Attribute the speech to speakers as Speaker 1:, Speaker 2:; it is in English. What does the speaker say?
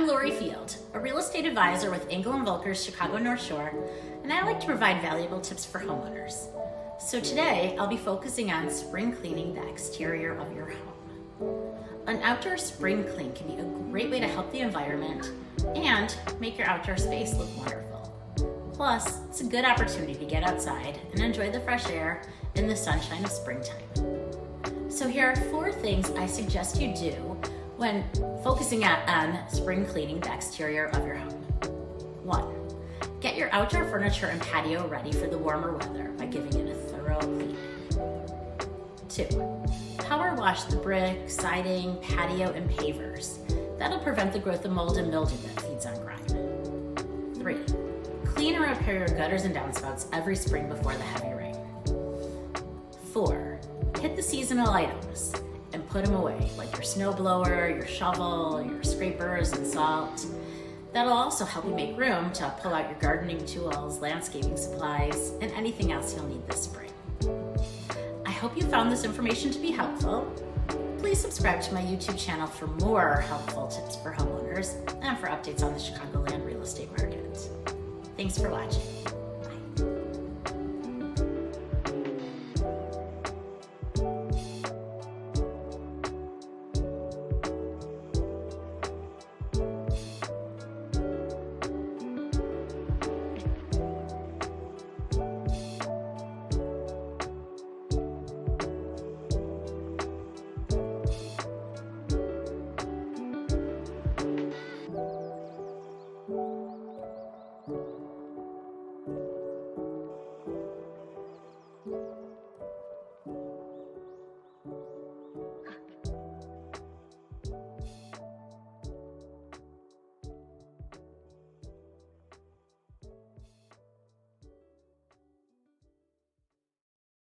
Speaker 1: I'm Laurie Field, a real estate advisor with Engel & Volker's Chicago North Shore, and I like to provide valuable tips for homeowners. So today, I'll be focusing on spring cleaning the exterior of your home. An outdoor spring clean can be a great way to help the environment and make your outdoor space look wonderful. Plus, it's a good opportunity to get outside and enjoy the fresh air and the sunshine of springtime. So here are 4 things I suggest you do when focusing on spring cleaning the exterior of your home. 1. Get your outdoor furniture and patio ready for the warmer weather by giving it a thorough cleaning. 2. Power wash the brick, siding, patio, and pavers. That'll prevent the growth of mold and mildew that feeds on grime. 3. Clean and repair your gutters and downspouts every spring before the heavy rain. 4. Hit the seasonal items and put them away, like your snow blower, your shovel, your scrapers, and salt. That'll also help you make room to pull out your gardening tools, landscaping supplies, and anything else you'll need this spring. I hope you found this information to be helpful. Please subscribe to my YouTube channel for more helpful tips for homeowners and for updates on the Chicagoland real estate market. Thanks for watching.